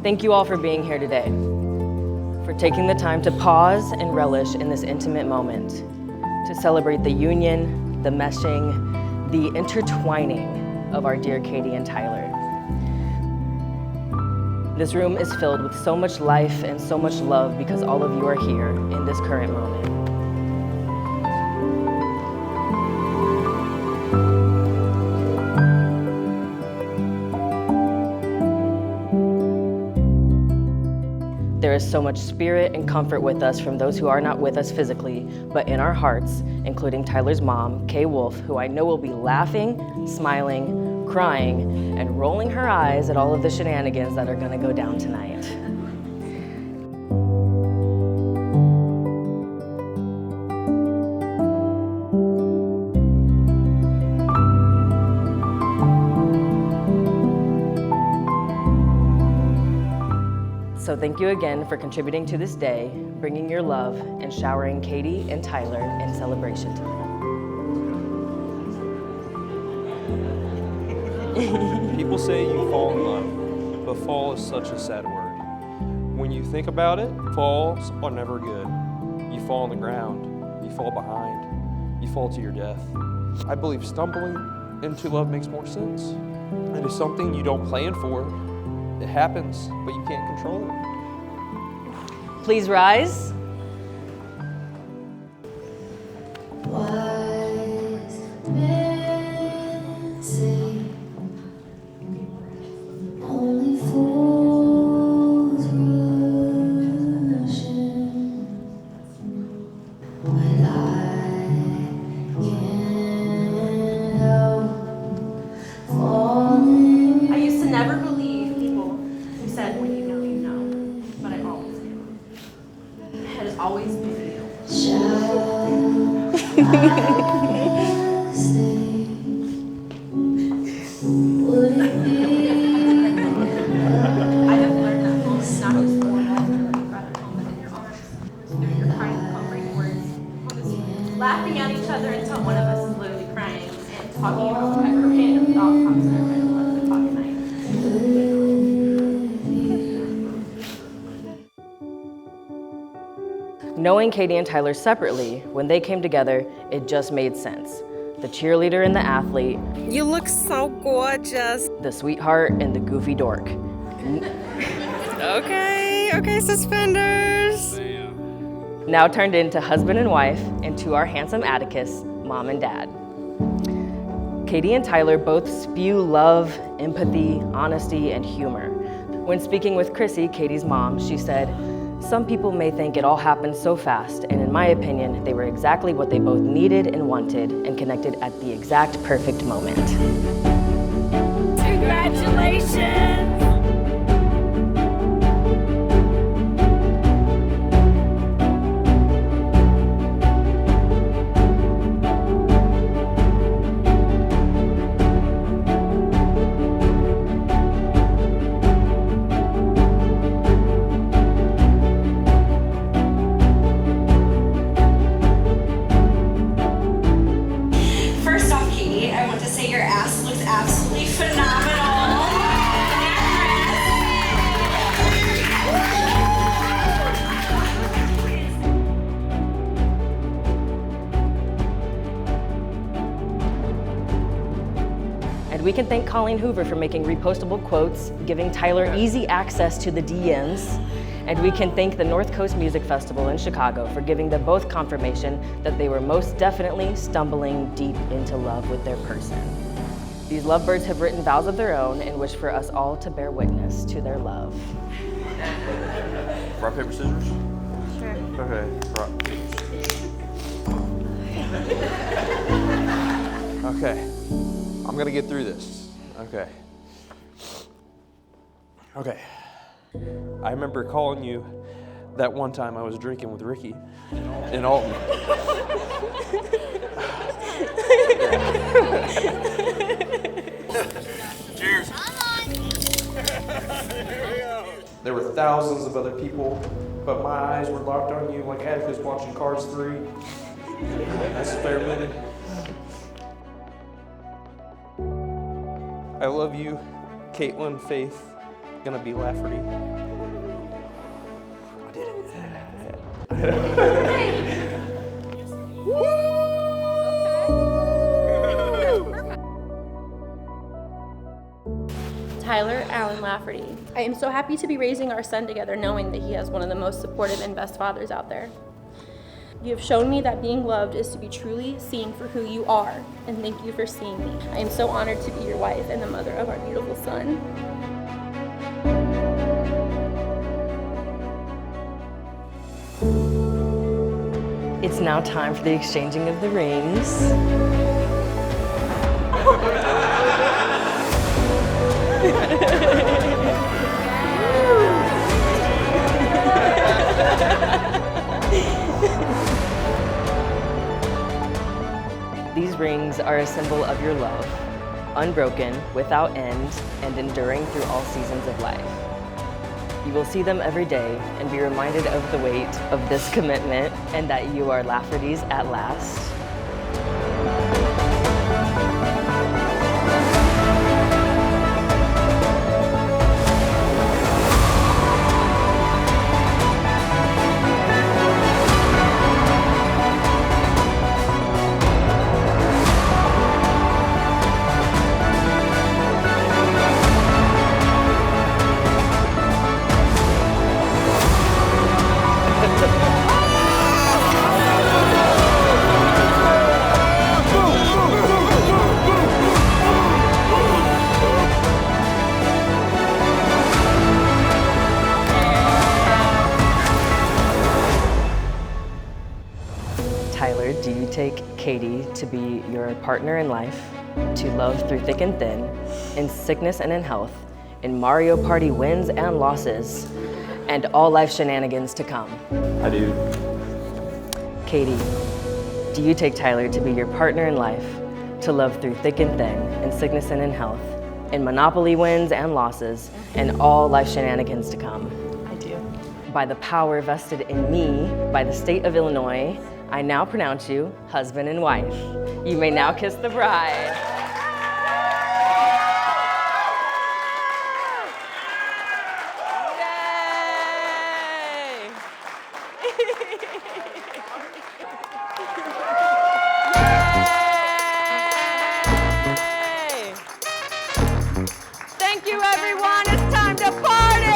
Thank you all for being here today, for taking the time to pause and relish in this intimate moment, to celebrate the union, the meshing, the intertwining of our dear Katie and Tyler. This room is filled with so much life and so much love because all of you are here in this current moment. There is so much spirit and comfort with us from those who are not with us physically, but in our hearts, including Tyler's mom, Kay Wolf, who I know will be laughing, smiling, crying, and rolling her eyes at all of the shenanigans that are gonna go down tonight. So thank you again for contributing to this day, bringing your love, and showering Katie and Tyler in celebration tonight. People say you fall in love, but fall is such a sad word. When you think about it, falls are never good. You fall on the ground, you fall behind, you fall to your death. I believe stumbling into love makes more sense. It is something you don't plan for. It happens, but you can't control it. Please rise. Wise men say only fools rush in, but I can't help falling. I used to never believe people who said, when you know, but I always knew. It has always been you. Would it be? I have learned that home is not just for that, but rather home within your arms. Giving your kind, comforting words, laughing at each other until one of us is literally crying, and talking about whatever random thought comes in our head at 11 o'clock at night. Knowing Katie and Tyler separately, when they came together, it just made sense. The cheerleader and the athlete. You look so gorgeous. The sweetheart and the goofy dork. Okay, suspenders. Now turned into husband and wife, and to our handsome Atticus, mom and dad. Katie and Tyler both spew love, empathy, honesty, and humor. When speaking with Chrissy, Katie's mom, she said, "Some people may think it all happened so fast, and in my opinion, they were exactly what they both needed and wanted, and connected at the exact perfect moment." Congratulations. First off, Katie, I want to say your ass looks absolutely phenomenal. And we can thank Colleen Hoover for making repostable quotes, giving Tyler easy access to the DMs. And we can thank the North Coast Music Festival in Chicago for giving them both confirmation that they were most definitely stumbling deep into love with their person. These lovebirds have written vows of their own and wish for us all to bear witness to their love. Rock, paper, scissors? Sure. Okay, rock, paper, scissors. Okay, I'm gonna get through this. Okay. I remember calling you that one time I was drinking with Ricky in Alton. Cheers. There were thousands of other people, but my eyes were locked on you like Atticus watching Cars 3. That's a fair minute. I love you, Caitlin, Faith, gonna be Lafferty. Tyler Allen Lafferty. I am so happy to be raising our son together, knowing that he has one of the most supportive and best fathers out there. You have shown me that being loved is to be truly seen for who you are, and thank you for seeing me. I am so honored to be your wife and the mother of our beautiful son. It's now time for the exchanging of the rings. These rings are a symbol of your love, unbroken, without end, and enduring through all seasons of life. You will see them every day and be reminded of the weight of this commitment and that you are Lafferty's at last. Tyler, do you take Katie to be your partner in life, to love through thick and thin, in sickness and in health, in Mario Party wins and losses, and all life shenanigans to come? I do. Katie, do you take Tyler to be your partner in life, to love through thick and thin, in sickness and in health, in Monopoly wins and losses, and all life shenanigans to come? I do. By the power vested in me by the state of Illinois, I now pronounce you husband and wife. You may now kiss the bride. Yay! Thank you, everyone. It's time to party!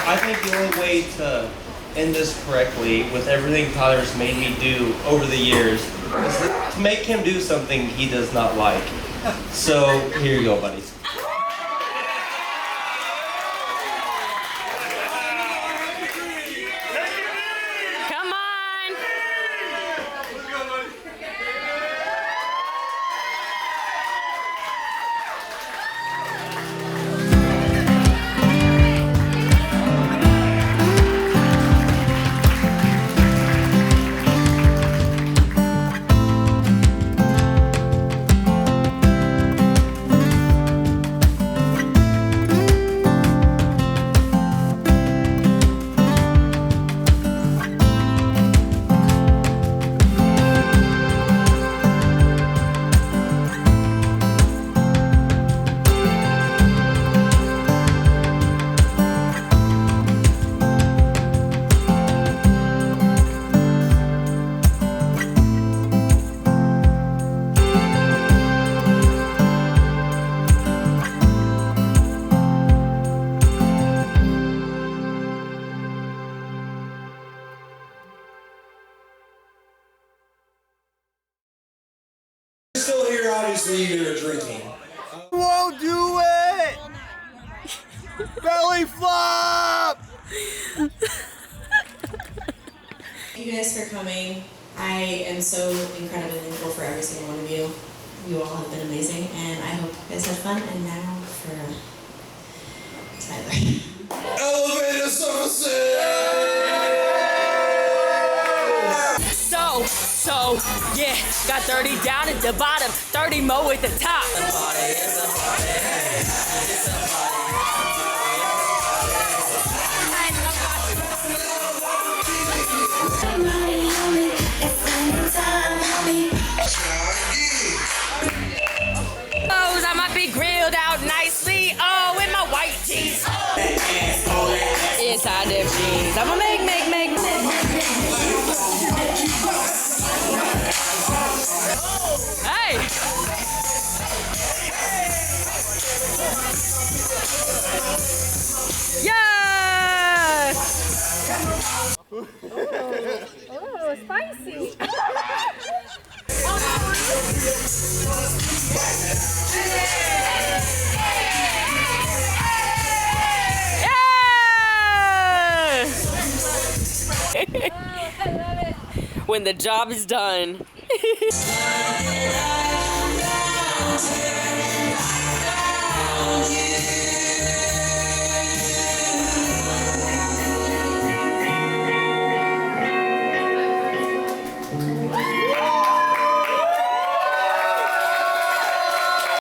I think the only way to end this correctly, with everything Tyler's made me do over the years, is to make him do something he does not like. So, here you go, buddies. Come on! up! Thank you guys for coming. I am so incredibly thankful for every single one of you. You all have been amazing, and I hope you guys had fun. And now for Tyler. Elevator services! So, yeah, got 30 down at the bottom, 30 more at the top. I might be grilled out nicely, oh, in my white jeans. Inside them jeans, I'ma make. Hey! Yeah! Oh, spicy. When the job is done.